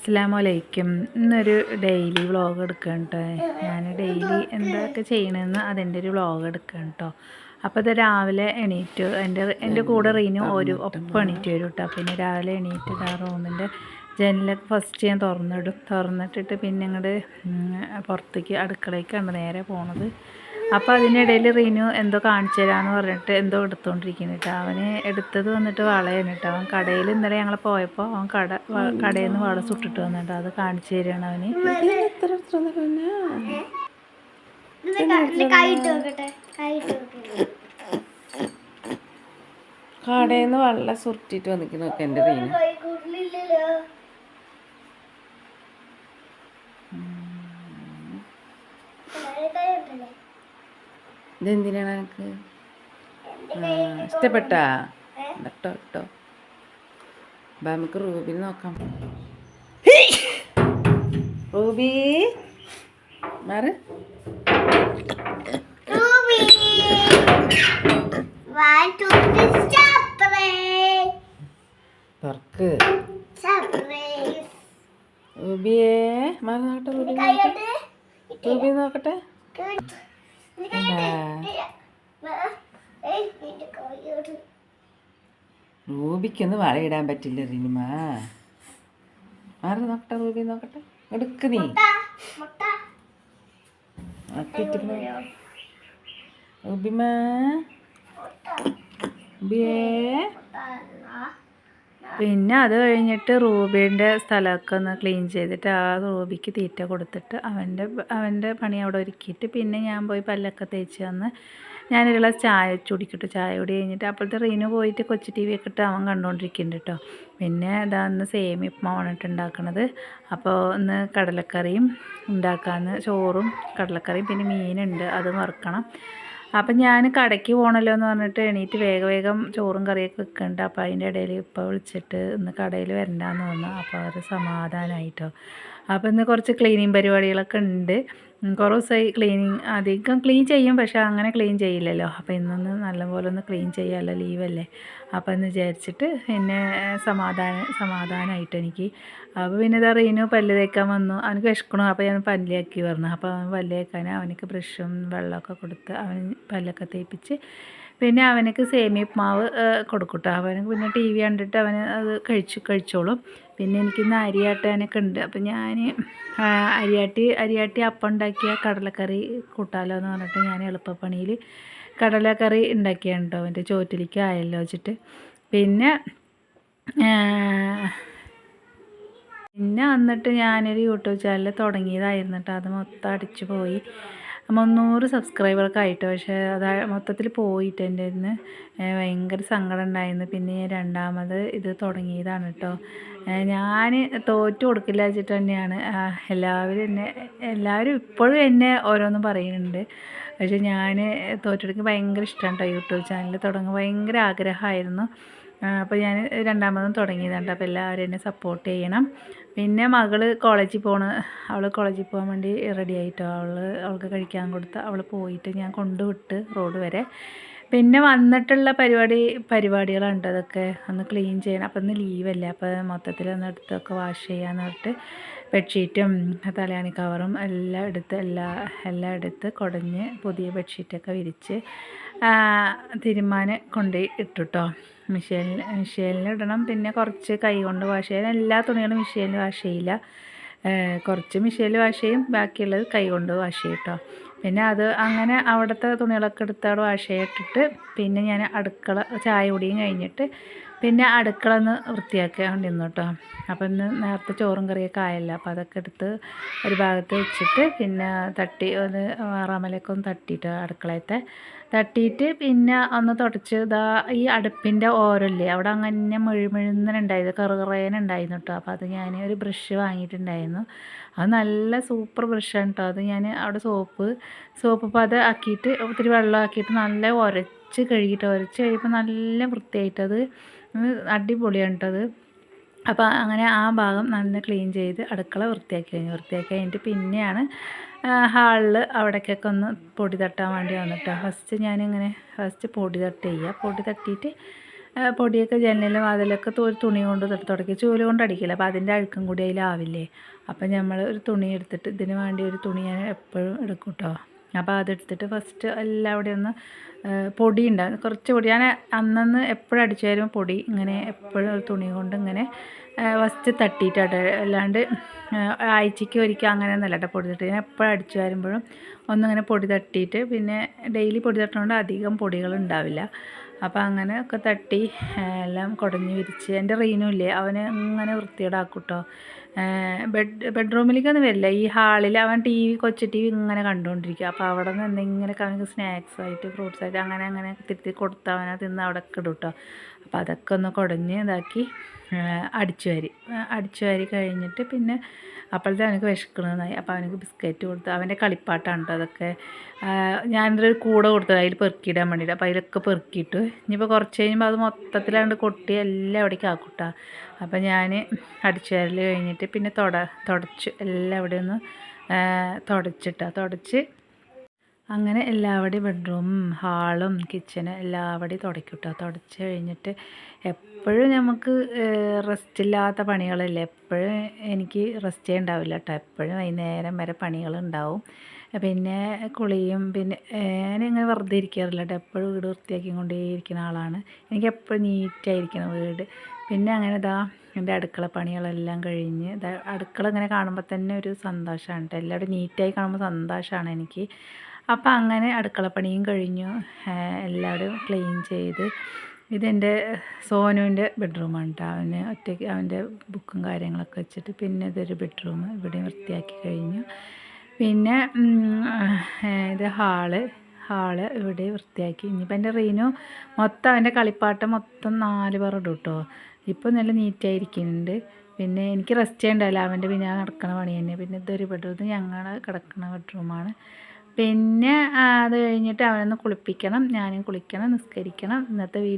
അസ്സലാമലൈക്കും. ഇന്നൊരു daily vlog എടുക്കുകയാണ് കേട്ടോ. ഞാൻ ഡെയിലി എന്തൊക്കെ ചെയ്യണമെന്ന് അതിൻ്റെ ഒരു വ്ളോഗ് എടുക്കുകയാണ് കേട്ടോ. അപ്പോൾ ഇത് രാവിലെ എണീറ്റ് എൻ്റെ കൂടെ റീനു ഒപ്പം എണീറ്റ് വരും കേട്ടോ. പിന്നെ രാവിലെ എണീറ്റ് ആ റൂമിൻ്റെ ജനലൊക്കെ ഫസ്റ്റ് ഞാൻ തുറന്നിട്ടിട്ട് പിന്നെ ഇങ്ങോട്ട് പുറത്തേക്ക് അടുക്കളയ്ക്കാണ് നേരെ പോണത്. അപ്പോൾ അതിനിടയിൽ റീനു എന്തോ കാണിച്ചു തരാമെന്ന് പറഞ്ഞിട്ട് എന്തോ എടുത്തുകൊണ്ടിരിക്കുന്നു കേട്ടോ. അവന് എടുത്തത് വന്നിട്ട് വളയാണ് കേട്ടോ. അവൻ കടയിൽ ഇന്നലെ ഞങ്ങൾ പോയപ്പോൾ അവൻ കടയിൽ നിന്ന് വള സുട്ടിട്ട് വന്നിട്ട് അത് കാണിച്ചു തരികയാണ് അവന്. കടയിൽ നിന്ന് വെള്ളം സുട്ടിട്ട് വന്നിരിക്കുന്നൊക്കെ എൻ്റെ റീനു. ഇതെന്തിനാണ് എനിക്ക് ഇഷ്ടപ്പെട്ടാ കേട്ടോ കേട്ടോ. അപ്പം നമുക്ക് റൂബിനെ നോക്കാം. റൂബി മാറ്. തുറക്ക് റൂബിയെ മാറി നോക്കട്ടെ. റൂബി നോക്കട്ടെ. റൂബിക്കൊന്ന് വളയിടാൻ പറ്റില്ല റിനിമ. മാറി നോക്കട്ടെ. റൂബി നോക്കട്ടെ. എടുക്ക് നീ റൂബിമാ. പിന്നെ അത് കഴിഞ്ഞിട്ട് റൂബീൻ്റെ സ്ഥലമൊക്കെ ഒന്ന് ക്ലീൻ ചെയ്തിട്ട് ആ റൂബിക്ക് തീറ്റ കൊടുത്തിട്ട് അവൻ്റെ പണി അവിടെ ഒരുക്കിയിട്ട് പിന്നെ ഞാൻ പോയി പല്ലൊക്കെ തേച്ച് വന്ന് ഞാനൊരു ഗ്ലാസ് ചായ കുടിക്കട്ടു. ചായ കുടി കഴിഞ്ഞിട്ട് അപ്പോഴത്തെ റീനു പോയിട്ട് കൊച്ചു ടി വി ഒക്കെ ഇട്ട് അവൻ കണ്ടുകൊണ്ടിരിക്കുന്നുണ്ട് കേട്ടോ. പിന്നെ ഇതാ ഇന്ന് സേമിയ ഉപ്പുമാവാണ് ഉണ്ടാക്കണത്. അപ്പോൾ ഇന്ന് കടലക്കറിയും ഉണ്ടാക്കാമെന്ന്, ചോറും കടലക്കറിയും പിന്നെ മീനുണ്ട് അത് വറുക്കണം. അപ്പം ഞാൻ കടയ്ക്ക് പോകണമല്ലോ എന്ന് പറഞ്ഞിട്ട് എണീറ്റ് വേഗം ചോറും കറിയൊക്കെ വെക്കുന്നുണ്ട്. അപ്പോൾ അതിൻ്റെ ഇടയിൽ ഇപ്പോൾ വിളിച്ചിട്ട് ഇന്ന് കടയിൽ വരണ്ടാന്ന് തോന്നുന്നു. അപ്പോൾ ഒരു സമാധാനമായിട്ടോ. അപ്പോൾ ഇന്ന് കുറച്ച് ക്ലീനിങ് പരിപാടികളൊക്കെ ഉണ്ട്. കുറേ ദിവസമായി അധികം ക്ലീൻ ചെയ്യും, പക്ഷേ അങ്ങനെ ക്ലീൻ ചെയ്യില്ലല്ലോ. അപ്പോൾ ഇന്നൊന്ന് നല്ലപോലെ ഒന്ന് ക്ലീൻ ചെയ്യാമല്ലോ, ലീവല്ലേ. അപ്പോൾ എന്ന് വിചാരിച്ചിട്ട് പിന്നെ സമാധാനമായിട്ട് എനിക്ക്. അപ്പോൾ പിന്നെ ഇതാ റീനു പല്ല് തേക്കാൻ വന്നു. അവനക്ക് വിശക്കണു. അപ്പോൾ ഞാൻ പല്ലിയാക്കി പറഞ്ഞു. അപ്പോൾ അവൻ പല്ല് തേക്കാൻ അവനക്ക് ബ്രഷും വെള്ളമൊക്കെ കൊടുത്ത് അവൻ പല്ലൊക്കെ തേപ്പിച്ച് പിന്നെ അവനക്ക് സേമിയ ഉപ്മാവ് കൊടുക്കട്ടോ. അവനക്ക് പിന്നെ ടി വി കണ്ടിട്ട് അവന് അത് കഴിച്ചോളും. പിന്നെ എനിക്കിന്ന് അരിയാട്ടാനൊക്കെ ഉണ്ട്. അപ്പം ഞാൻ അരിയാട്ടി അപ്പം ഉണ്ടാക്കിയ കടലക്കറി കൂട്ടാലോ എന്ന് പറഞ്ഞിട്ട് ഞാൻ എളുപ്പപ്പണിയിൽ കടലക്കറി ഉണ്ടാക്കിയാണ് കേട്ടോ. അവൻ്റെ ചോറ്റിലേക്ക് ആയല്ലോ വെച്ചിട്ട്. പിന്നെ വന്നിട്ട് ഞാനൊരു യൂട്യൂബ് ചാനൽ തുടങ്ങിയതായിരുന്നു കേട്ടോ. അത് മൊത്തം അടിച്ചു പോയി. 300 സബ്സ്ക്രൈബറൊക്കെ ആയിട്ട്, പക്ഷേ അത് മൊത്തത്തിൽ പോയിട്ട് എൻ്റെ ഇന്ന് ഭയങ്കര സങ്കടം ഉണ്ടായിരുന്നു. പിന്നെ രണ്ടാമത് ഇത് തുടങ്ങിയതാണ് കേട്ടോ. ഞാൻ തോറ്റു കൊടുക്കില്ല വെച്ചിട്ട് തന്നെയാണ് എല്ലാവരും ഇപ്പോഴും എന്നെ ഓരോന്നും പറയുന്നുണ്ട്. പക്ഷേ ഞാൻ തോറ്റെടുക്കാൻ ഭയങ്കര ഇഷ്ടമാണ് കേട്ടോ. യൂട്യൂബ് ചാനൽ തുടങ്ങാൻ ഭയങ്കര ആഗ്രഹമായിരുന്നു. അപ്പോൾ ഞാൻ രണ്ടാമതും തുടങ്ങിയതാണ്. അപ്പോൾ എല്ലാവരും എന്നെ സപ്പോർട്ട് ചെയ്യണം. പിന്നെ മകൾ കോളേജിൽ അവൾ കോളേജിൽ പോകാൻ വേണ്ടി റെഡി ആയിട്ടോ. അവൾക്ക് കഴിക്കാൻ കൊടുത്ത് അവൾ പോയിട്ട് ഞാൻ കൊണ്ടുവിട്ട് റോഡ് വരെ. പിന്നെ വന്നിട്ടുള്ള പരിപാടികളുണ്ട്. അതൊക്കെ ഒന്ന് ക്ലീൻ ചെയ്യണം. അപ്പോൾ ഇന്ന് ലീവല്ലേ. അപ്പോൾ മൊത്തത്തിൽ ഒന്ന് എടുത്തൊക്കെ വാഷ് ചെയ്യാമെന്ന് പറഞ്ഞിട്ട് ബെഡ്ഷീറ്റും തലയാണി കവറും എല്ലാം എടുത്ത് കുടഞ്ഞ് പുതിയ ബെഡ്ഷീറ്റൊക്കെ വിരിച്ച് തിരുമ്മാൻ കൊണ്ടുപോയി ഇട്ടുട്ടോ. മെഷീനിൽ ഇടണം. പിന്നെ കുറച്ച് കൈ കൊണ്ട് വാഷ് ചെയ്യാൻ എല്ലാ തുണികളും മെഷീനിൽ വാഷ് ചെയ്യില്ല. കുറച്ച് മെഷീനിൽ വാഷ് ചെയ്യും, ബാക്കിയുള്ളത് കൈ കൊണ്ട് വാഷ് ചെയ്യും കേട്ടോ. പിന്നെ അത് അങ്ങനെ അവിടുത്തെ തുണികളൊക്കെ എടുത്ത് അവിടെ വാഷ് ചെയ്തിട്ടിട്ട് പിന്നെ ഞാൻ അടുക്കള ചായ കുടിയും കഴിഞ്ഞിട്ട് പിന്നെ അടുക്കള ഒന്ന് വൃത്തിയാക്കാൻ നിന്നു കേട്ടോ. അപ്പോൾ ഇന്ന് നേരത്തെ ചോറും കറിയൊക്കെ ആയല്ലോ. അപ്പോൾ അതൊക്കെ എടുത്ത് ഒരു ഭാഗത്ത് വെച്ചിട്ട് പിന്നെ ഒന്ന് വാറാമലയൊക്കെ ഒന്ന് തട്ടിയിട്ട് അടുക്കളയത്തെ തട്ടിയിട്ട് പിന്നെ ഒന്ന് തുടച്ച് ഈ അടുപ്പിൻ്റെ ഓരല്ലേ അവിടെ അങ്ങനെ മെഴുന്നുണ്ടായിരുന്നു, കറുകറേനുണ്ടായിരുന്നു കേട്ടോ. അപ്പോൾ അത് ഞാൻ ഒരു ബ്രഷ് വാങ്ങിയിട്ടുണ്ടായിരുന്നു. അത് നല്ല സൂപ്പർ ബ്രഷാണ് കേട്ടോ. അത് ഞാൻ അവിടെ സോപ്പ് അത് ആക്കിയിട്ട് ഒത്തിരി വെള്ളം ആക്കിയിട്ട് നല്ല ഉരച്ച് കഴിയുമ്പോൾ നല്ല വൃത്തിയായിട്ടത് അടിപൊളിയാണ് കേട്ടത്. അപ്പോൾ അങ്ങനെ ആ ഭാഗം നല്ല ക്ലീൻ ചെയ്ത് അടുക്കള വൃത്തിയാക്കി കഴിഞ്ഞിട്ട് പിന്നെയാണ് ഹാളിൽ അവിടേക്കൊക്കെ ഒന്ന് പൊടി തട്ടാൻ വേണ്ടി വന്നിട്ട് ഫസ്റ്റ് പൊടി തട്ടിയിട്ട് പൊടിയൊക്കെ ജനലിലും വാതിലൊക്കെ ഒരു തുണി കൊണ്ട് തുടയ്ക്കുക, ചൂല് കൊണ്ട് അടിക്കില്ല. അപ്പോൾ അതിൻ്റെ അഴുക്കും കൂടി അതിലാവില്ലേ. അപ്പം നമ്മൾ ഒരു തുണി എടുത്തിട്ട് ഇതിന് വേണ്ടി ഒരു തുണി ഞാൻ എപ്പോഴും എടുക്കും കേട്ടോ. അപ്പോൾ അതെടുത്തിട്ട് ഫസ്റ്റ് എല്ലാവിടെയും ഒന്ന് പൊടി ഉണ്ടാകും, കുറച്ച് പൊടി ഞാൻ അന്നന്ന് എപ്പോഴും അടിച്ചു വരുമ്പോൾ പൊടി ഇങ്ങനെ എപ്പോഴും ഒരു തുണി കൊണ്ട് ഇങ്ങനെ ഫസ്റ്റ് തട്ടിയിട്ടാട്ടെ, അല്ലാണ്ട് ആഴ്ചയ്ക്ക് ഒരിക്കൽ അങ്ങനെയൊന്നുമല്ല കേട്ടോ പൊടി തട്ടി. ഞാൻ എപ്പോഴും അടിച്ചു വരുമ്പോഴും ഒന്നിങ്ങനെ പൊടി തട്ടിയിട്ട്, പിന്നെ ഡെയിലി പൊടി തട്ടുന്നതുകൊണ്ട് അധികം പൊടികൾ ഉണ്ടാവില്ല. അപ്പോൾ അങ്ങനെ ഒക്കെ തട്ടി എല്ലാം കുടഞ്ഞ് വിരിച്ച്. എൻ്റെ റീനുമില്ലേ, അവന് ഇങ്ങനെ വൃത്തികേടാക്കും കേട്ടോ. ബെഡ്റൂമിലേക്കൊന്നും വരില്ല, ഈ ഹാളിൽ അവൻ കൊച്ചു ടി വി ഇങ്ങനെ കണ്ടുകൊണ്ടിരിക്കുക. അപ്പോൾ അവിടെ നിന്ന് എന്തെങ്കിലുമൊക്കെ അവനക്ക് സ്നാക്സായിട്ട് ഫ്രൂട്ട്സായിട്ട് അങ്ങനെ തിരുത്തി കൊടുത്ത് അവനെ തിന്ന് അവിടെ ഒക്കെ ഇടും കേട്ടോ. അപ്പോൾ അതൊക്കെ ഒന്ന് കുടഞ്ഞ് ഇതാക്കി അടിച്ചു വാരി കഴിഞ്ഞിട്ട് പിന്നെ അപ്പോഴത്തെ അവനക്ക് വിശക്കണമെന്നായി. അപ്പോൾ അവനക്ക് ബിസ്ക്കറ്റ് കൊടുത്ത്, അവൻ്റെ കളിപ്പാട്ടാണ് കേട്ടോ അതൊക്കെ. ഞാനിതൊരു കൂടെ കൊടുത്തത് അതിൽ പെറുക്കിയിടാൻ വേണ്ടിയിട്ട്. അപ്പോൾ അതിലൊക്കെ പെറുക്കിയിട്ട് ഇനിയിപ്പോൾ കുറച്ച് കഴിയുമ്പോൾ അത് മൊത്തത്തിലാണ്ട് കൊട്ടി എല്ലാം അവിടേക്ക് ആക്കൂട്ടാ. അപ്പോൾ ഞാൻ അടിച്ചു വാരൽ കഴിഞ്ഞിട്ട് പിന്നെ തുടച്ച് എല്ലാം അവിടെ ഒന്ന് തുടച്ച് അങ്ങനെ എല്ലാവിടെയും ബെഡ്റൂമും ഹാളും കിച്ചനും എല്ലാവിടെയും തുടയ്ക്കും കേട്ടോ. തുടച്ച് കഴിഞ്ഞിട്ട് എപ്പോഴും നമുക്ക് റെസ്റ്റ് ഇല്ലാത്ത പണികളല്ലേ, എപ്പോഴും എനിക്ക് റെസ്റ്റേ ഉണ്ടാവില്ല കേട്ടോ. എപ്പോഴും വൈകുന്നേരം വരെ പണികളുണ്ടാവും. പിന്നെ കുളിയും, പിന്നെ ഞാനിങ്ങനെ വെറുതെ ഇരിക്കാറില്ല കേട്ടോ. എപ്പോഴും വീട് വൃത്തിയാക്കിക്കൊണ്ടേയിരിക്കുന്ന ആളാണ്. എനിക്ക് എപ്പോഴും നീറ്റായിരിക്കണം വീട്. പിന്നെ അങ്ങനെ എൻ്റെ അടുക്കള പണികളെല്ലാം കഴിഞ്ഞ് അടുക്കള ഇങ്ങനെ കാണുമ്പോൾ തന്നെ ഒരു സന്തോഷമാണ് കേട്ടോ. എല്ലാവരും നീറ്റായി കാണുമ്പോൾ സന്തോഷമാണ് എനിക്ക്. അപ്പോൾ അങ്ങനെ അടുക്കളപ്പണിയും കഴിഞ്ഞു, എല്ലാവരും ക്ലീൻ ചെയ്ത്. ഇതെൻ്റെ സോനുവിൻ്റെ ബെഡ്റൂമാണ് കേട്ടോ. അവന് ഒറ്റയ്ക്ക് അവൻ്റെ ബുക്കും കാര്യങ്ങളൊക്കെ വെച്ചിട്ട് പിന്നെ ഇതൊരു ബെഡ്റൂം ഇവിടെയും വൃത്തിയാക്കി കഴിഞ്ഞു. പിന്നെ ഇത് ഹാള് ഇവിടെ വൃത്തിയാക്കി. ഇനിയിപ്പോൾ എൻ്റെ റീനു മൊത്തം അവൻ്റെ കളിപ്പാട്ടം മൊത്തം 4 പേർ ഇടും കേട്ടോ. ഇപ്പോൾ നല്ല നീറ്റായിരിക്കുന്നുണ്ട്. പിന്നെ എനിക്ക് റെസ്റ്റ് ഉണ്ടാവില്ല, അവൻ്റെ പിന്നെ കിടക്കണ പണി തന്നെ. പിന്നെ ഇതൊരു ബെഡ്റൂം, ഇത് ഞങ്ങൾ കിടക്കുന്ന ബെഡ്റൂമാണ്. പിന്നെ അത് കഴിഞ്ഞിട്ട് അവനൊന്ന് കുളിപ്പിക്കണം, ഞാനും കുളിക്കണം, നിസ്കരിക്കണം. ഇന്നത്തെ വീഡിയോ